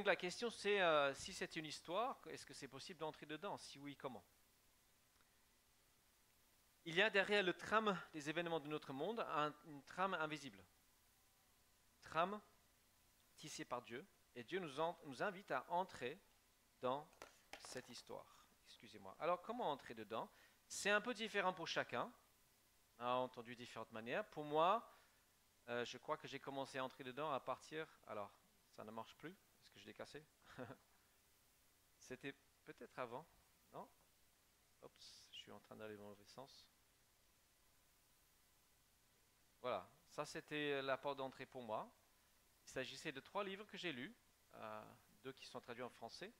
donc la question c'est, si c'est une histoire, est-ce que c'est possible d'entrer dedans? Si oui, comment? Il y a derrière le trame des événements de notre monde une trame invisible. Trame tissée par Dieu. Et Dieu nous invite à entrer dans cette histoire. Excusez-moi. Alors, comment entrer dedans? C'est un peu différent pour chacun. On a entendu différentes manières. Pour moi, je crois que j'ai commencé à entrer dedans à partir... Alors, ça ne marche plus. Est-ce que je l'ai cassé? C'était peut-être avant. Non? Oups, je suis en train d'aller dans le mauvais sens. Voilà, ça c'était la porte d'entrée pour moi. Il s'agissait de 3 livres que j'ai lus, 2 qui sont traduits en français,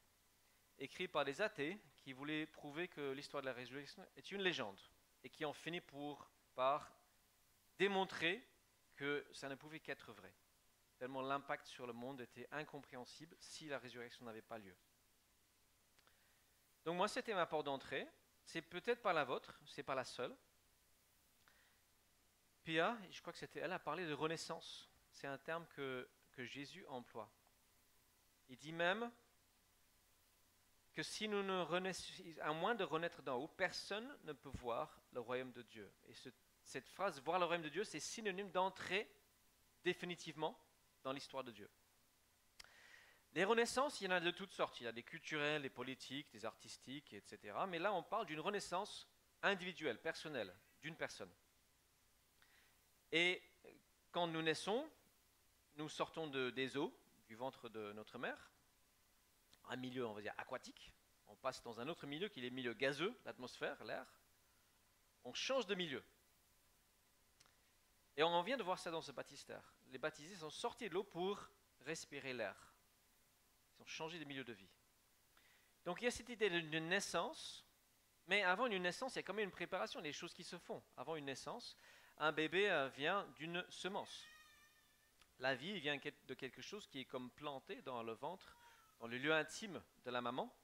écrits par des athées qui voulaient prouver que l'histoire de la résurrection est une légende et qui ont fini par démontrer que ça ne pouvait qu'être vrai. Tellement l'impact sur le monde était incompréhensible si la résurrection n'avait pas lieu. Donc moi c'était ma porte d'entrée, c'est peut-être pas la vôtre, c'est pas la seule. Pia, je crois que c'était elle, a parlé de renaissance. C'est un terme que Jésus emploie. Il dit même que si nous ne renaissons, à moins de renaître d'en haut, personne ne peut voir le royaume de Dieu. Et cette phrase, voir le royaume de Dieu, c'est synonyme d'entrer définitivement dans l'histoire de Dieu. Les renaissances, il y en a de toutes sortes. Il y a des culturelles, des politiques, des artistiques, etc. Mais là, on parle d'une renaissance individuelle, personnelle, d'une personne. Et quand nous naissons, nous sortons des eaux, du ventre de notre mère, un milieu, on va dire, aquatique. On passe dans un autre milieu qui est le milieu gazeux, l'atmosphère, l'air. On change de milieu. Et on vient de voir ça dans ce baptistère. Les baptisés sont sortis de l'eau pour respirer l'air. Ils ont changé de milieu de vie. Donc il y a cette idée d'une naissance, mais avant une naissance, il y a quand même une préparation, des choses qui se font. Avant une naissance, un bébé vient d'une semence. La vie vient de quelque chose qui est comme planté dans le ventre, dans le lieu intime de la maman.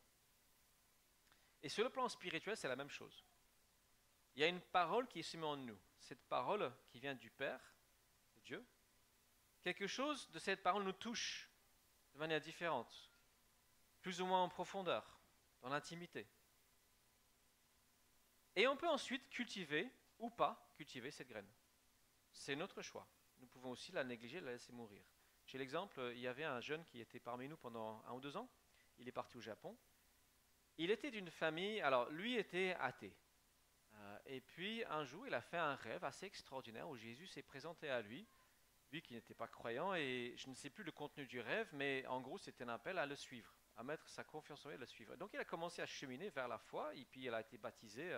Et sur le plan spirituel, c'est la même chose. Il y a une parole qui est semée en nous. Cette parole qui vient du Père, de Dieu. Quelque chose de cette parole nous touche de manière différente, plus ou moins en profondeur, dans l'intimité. Et on peut ensuite cultiver ou pas cultiver cette graine. C'est notre choix. Nous pouvons aussi la négliger, la laisser mourir. J'ai l'exemple, il y avait un jeune qui était parmi nous pendant 1 ou 2 ans. Il est parti au Japon. Il était d'une famille, alors lui était athée. Et puis un jour, il a fait un rêve assez extraordinaire où Jésus s'est présenté à lui, lui qui n'était pas croyant, et je ne sais plus le contenu du rêve, mais en gros c'était un appel à le suivre, à mettre sa confiance en lui et le suivre. Donc il a commencé à cheminer vers la foi, et puis il a été baptisé,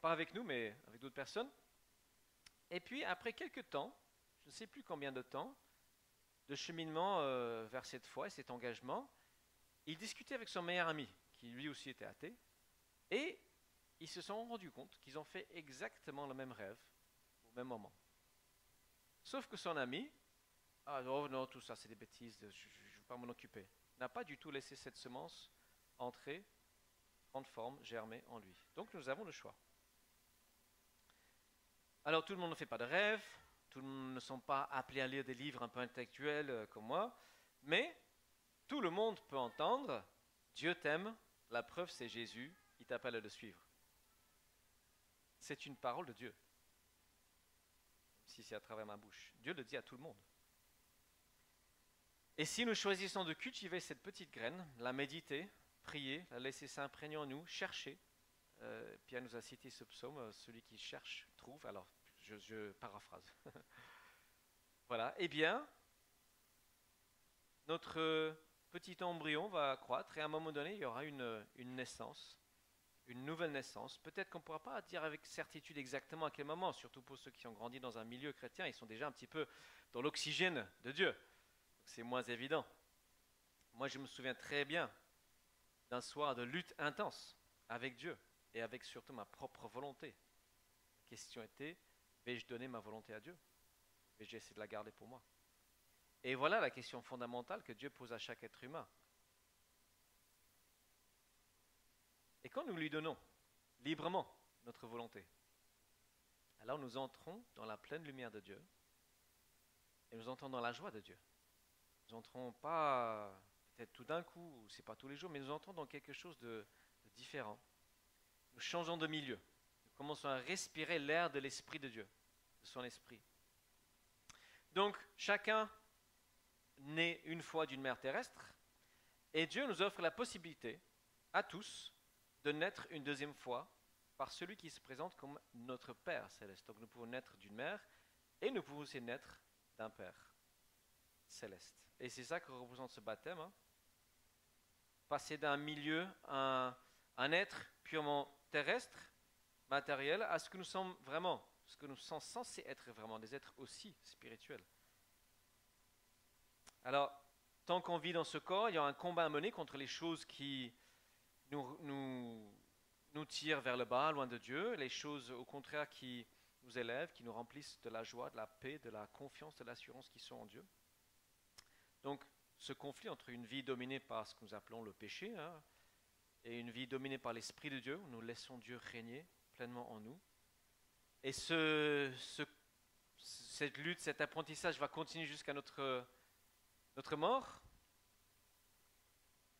pas avec nous, mais avec d'autres personnes. Et puis après quelques temps, je ne sais plus combien de temps, de cheminement vers cette foi et cet engagement, il discutait avec son meilleur ami, qui lui aussi était athée, et ils se sont rendus compte qu'ils ont fait exactement le même rêve au même moment. Sauf que son ami, ah oh non, tout ça c'est des bêtises, je ne veux pas m'en occuper, n'a pas du tout laissé cette semence entrer, prendre forme, germer en lui. Donc nous avons le choix. Alors tout le monde ne fait pas de rêve, tout le monde ne sont pas appelés à lire des livres un peu intellectuels comme moi, mais tout le monde peut entendre « Dieu t'aime, la preuve c'est Jésus, il t'appelle à le suivre ». C'est une parole de Dieu, même si c'est à travers ma bouche. Dieu le dit à tout le monde. Et si nous choisissons de cultiver cette petite graine, la méditer, prier, la laisser s'imprégner en nous, chercher, Pierre nous a cité ce psaume, celui qui cherche, trouve, alors je paraphrase. Voilà, eh bien, notre petit embryon va croître et à un moment donné, il y aura une naissance, une nouvelle naissance. Peut-être qu'on ne pourra pas dire avec certitude exactement à quel moment, surtout pour ceux qui ont grandi dans un milieu chrétien, ils sont déjà un petit peu dans l'oxygène de Dieu. Donc c'est moins évident. Moi, je me souviens très bien d'un soir de lutte intense avec Dieu et avec surtout ma propre volonté. La question était, vais-je donner ma volonté à Dieu? Vais-je essayer de la garder pour moi? Et voilà la question fondamentale que Dieu pose à chaque être humain. Et quand nous lui donnons librement notre volonté, alors nous entrons dans la pleine lumière de Dieu et nous entrons dans la joie de Dieu. Nous n'entrons pas tout d'un coup, ou c'est pas tous les jours, mais nous entrons dans quelque chose de différent. Nous changeons de milieu. Nous commençons à respirer l'air de l'Esprit de Dieu, de son Esprit. Donc, chacun naît une fois d'une mère terrestre, et Dieu nous offre la possibilité, à tous, de naître une deuxième fois par celui qui se présente comme notre Père céleste. Donc nous pouvons naître d'une mère, et nous pouvons aussi naître d'un Père céleste. Et c'est ça que représente ce baptême. Passer d'un milieu, un être purement terrestre, matériel, à ce que nous sommes vraiment, ce que nous sommes censés être vraiment, des êtres aussi spirituels. Alors, tant qu'on vit dans ce corps, il y a un combat à mener contre les choses qui nous tirent vers le bas, loin de Dieu, les choses au contraire qui nous élèvent, qui nous remplissent de la joie, de la paix, de la confiance, de l'assurance qui sont en Dieu. Donc, ce conflit entre une vie dominée par ce que nous appelons le péché, et une vie dominée par l'Esprit de Dieu, où nous laissons Dieu régner pleinement en nous. Et cette lutte, cet apprentissage va continuer jusqu'à notre mort.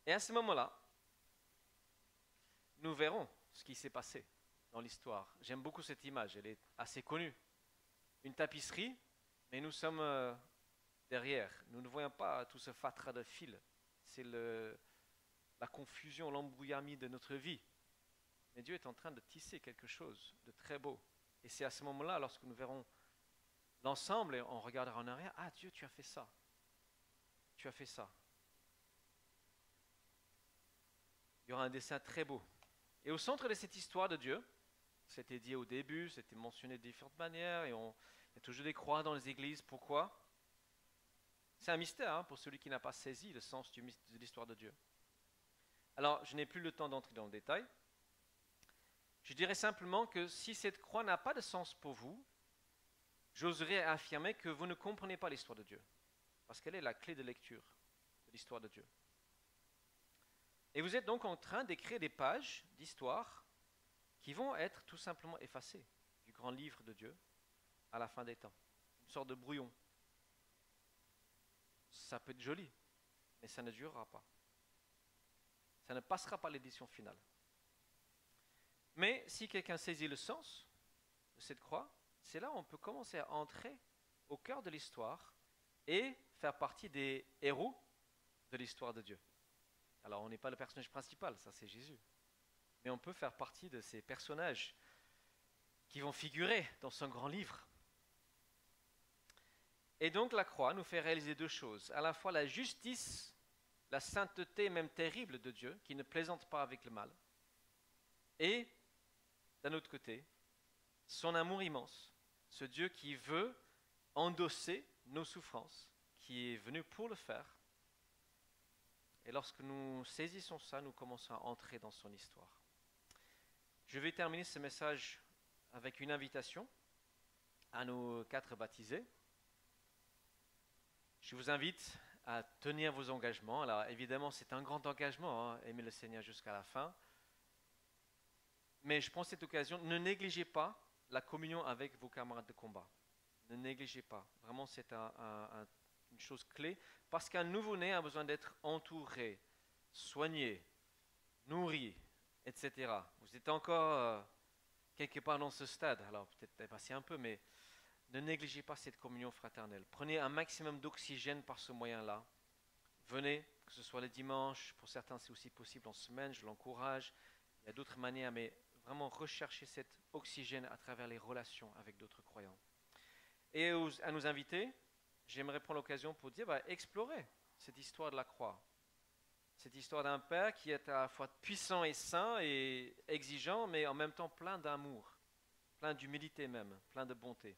Et à ce moment-là, nous verrons ce qui s'est passé dans l'histoire. J'aime beaucoup cette image, elle est assez connue. Une tapisserie, mais nous sommes derrière. Nous ne voyons pas tout ce fatras de fils. C'est la confusion, l'embrouillamie de notre vie. Mais Dieu est en train de tisser quelque chose de très beau. Et c'est à ce moment-là, lorsque nous verrons l'ensemble et on regardera en arrière, ah Dieu, tu as fait ça. Tu as fait ça. Il y aura un dessin très beau. Et au centre de cette histoire de Dieu, c'était dit au début, c'était mentionné de différentes manières, et il y a toujours des croix dans les églises. Pourquoi? C'est un mystère pour celui qui n'a pas saisi le sens de l'histoire de Dieu. Alors, je n'ai plus le temps d'entrer dans le détail. Je dirais simplement que si cette croix n'a pas de sens pour vous, j'oserais affirmer que vous ne comprenez pas l'histoire de Dieu, parce qu'elle est la clé de lecture de l'histoire de Dieu. Et vous êtes donc en train d'écrire des pages d'histoire qui vont être tout simplement effacées du grand livre de Dieu à la fin des temps. Une sorte de brouillon. Ça peut être joli, mais ça ne durera pas. Ça ne passera pas l'édition finale. Mais si quelqu'un saisit le sens de cette croix, c'est là où on peut commencer à entrer au cœur de l'histoire et faire partie des héros de l'histoire de Dieu. Alors on n'est pas le personnage principal, ça c'est Jésus. Mais on peut faire partie de ces personnages qui vont figurer dans son grand livre. Et donc la croix nous fait réaliser deux choses. À la fois la justice, la sainteté même terrible de Dieu, qui ne plaisante pas avec le mal. Et, d'un autre côté, son amour immense, ce Dieu qui veut endosser nos souffrances, qui est venu pour le faire. Et lorsque nous saisissons ça, nous commençons à entrer dans son histoire. Je vais terminer ce message avec une invitation à nos 4 baptisés. Je vous invite à tenir vos engagements. Alors évidemment, c'est un grand engagement, aimer le Seigneur jusqu'à la fin. Mais je prends cette occasion, ne négligez pas la communion avec vos camarades de combat. Ne négligez pas. Vraiment, c'est une chose clé. Parce qu'un nouveau-né a besoin d'être entouré, soigné, nourri, etc. Vous êtes encore quelque part dans ce stade. Alors peut-être dépasser un peu, mais ne négligez pas cette communion fraternelle. Prenez un maximum d'oxygène par ce moyen-là. Venez, que ce soit le dimanche, pour certains c'est aussi possible en semaine, je l'encourage. Il y a d'autres manières, mais vraiment rechercher cet oxygène à travers les relations avec d'autres croyants. Et à nous inviter, j'aimerais prendre l'occasion pour dire, explorez cette histoire de la croix. Cette histoire d'un Père qui est à la fois puissant et saint et exigeant, mais en même temps plein d'amour, plein d'humilité même, plein de bonté.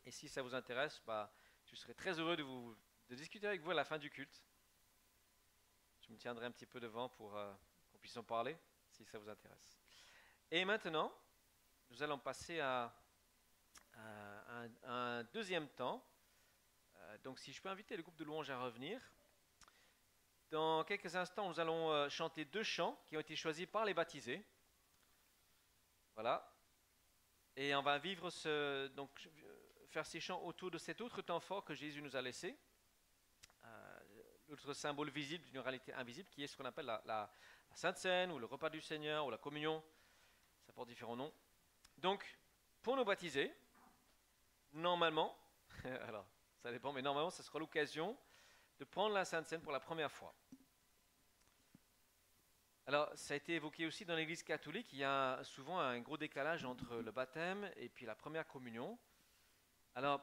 Et si ça vous intéresse, je serai très heureux de discuter avec vous à la fin du culte. Je me tiendrai un petit peu devant pour qu'on puisse en parler, si ça vous intéresse. Et maintenant, nous allons passer à un deuxième temps. Donc si je peux inviter le groupe de louanges à revenir. Dans quelques instants, nous allons chanter 2 chants qui ont été choisis par les baptisés. Voilà. Et on va vivre faire ces chants autour de cet autre temps fort que Jésus nous a laissé. l'autre symbole visible d'une réalité invisible, qui est ce qu'on appelle la Sainte Seine, ou le repas du Seigneur, ou la communion. Ça porte différents noms. Donc, pour nous baptiser, normalement, alors ça dépend, mais normalement, ce sera l'occasion de prendre la Sainte Seine pour la première fois. Alors, ça a été évoqué aussi dans l'Église catholique, il y a souvent un gros décalage entre le baptême et puis la première communion. Alors,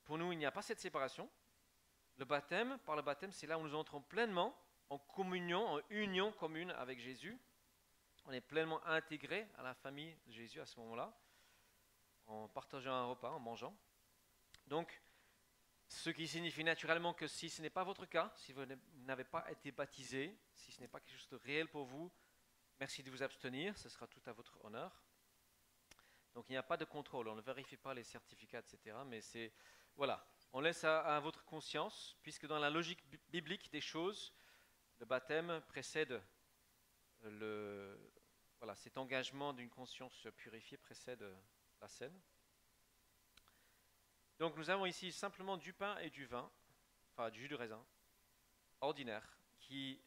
pour nous, il n'y a pas cette séparation. Par le baptême, c'est là où nous entrons pleinement en communion, en union commune avec Jésus. On est pleinement intégré à la famille de Jésus à ce moment-là, en partageant un repas, en mangeant. Donc, ce qui signifie naturellement que si ce n'est pas votre cas, si vous n'avez pas été baptisé, si ce n'est pas quelque chose de réel pour vous, merci de vous abstenir, ce sera tout à votre honneur. Donc il n'y a pas de contrôle, on ne vérifie pas les certificats, etc. Mais c'est, voilà, on laisse à votre conscience, puisque dans la logique biblique des choses, le baptême précède cet engagement d'une conscience purifiée précède la scène. Donc nous avons ici simplement du pain et du vin, enfin du jus de raisin, ordinaire, qui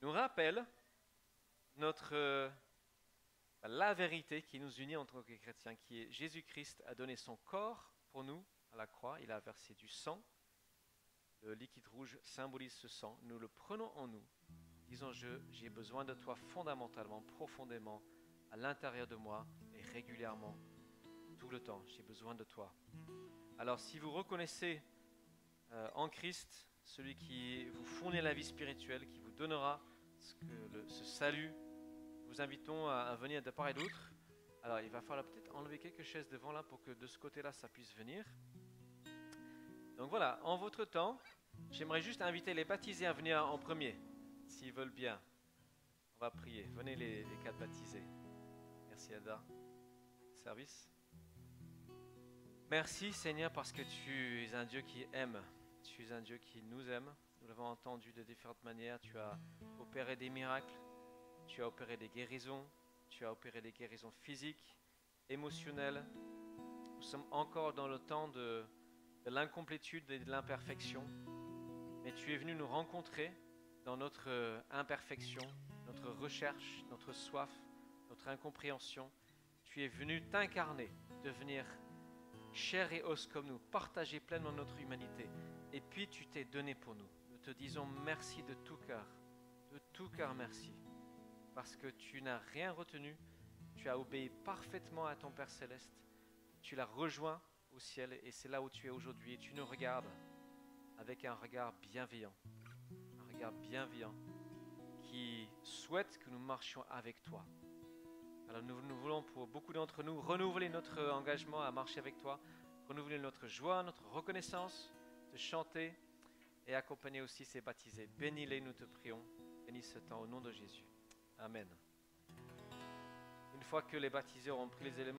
nous rappelle la vérité qui nous unit en tant que chrétiens, qui est Jésus-Christ a donné son corps pour nous à la croix, il a versé du sang, le liquide rouge symbolise ce sang, nous le prenons en nous, disons j'ai besoin de toi fondamentalement, profondément, à l'intérieur de moi et régulièrement, tout le temps, j'ai besoin de toi. Alors si vous reconnaissez en Christ celui qui vous fournit la vie spirituelle, qui vous donnera ce salut, nous vous invitons à venir de part et d'autre. Alors il va falloir peut-être enlever quelques chaises devant là pour que de ce côté-là ça puisse venir. Donc voilà, en votre temps, j'aimerais juste inviter les baptisés à venir en premier, s'ils veulent bien. On va prier. Venez les 4 baptisés. Merci Ada. Service. Merci Seigneur parce que tu es un Dieu qui aime, tu es un Dieu qui nous aime. Nous l'avons entendu de différentes manières, tu as opéré des miracles, tu as opéré des guérisons, tu as opéré des guérisons physiques, émotionnelles. Nous sommes encore dans le temps de l'incomplétude et de l'imperfection, mais tu es venu nous rencontrer dans notre imperfection, notre recherche, notre soif, notre incompréhension. Tu es venu t'incarner, devenir chair et os comme nous, partager pleinement notre humanité. Et puis tu t'es donné pour nous. Nous te disons merci de tout cœur merci. Parce que tu n'as rien retenu, tu as obéi parfaitement à ton Père Céleste. Tu l'as rejoint au ciel et c'est là où tu es aujourd'hui. Et tu nous regardes avec un regard bienveillant. Un regard bienveillant qui souhaite que nous marchions avec toi. Alors nous voulons pour beaucoup d'entre nous renouveler notre engagement à marcher avec toi, renouveler notre joie, notre reconnaissance, de chanter et accompagner aussi ces baptisés. Bénis-les, nous te prions. Bénis ce temps au nom de Jésus. Amen. Une fois que les baptisés auront pris les éléments,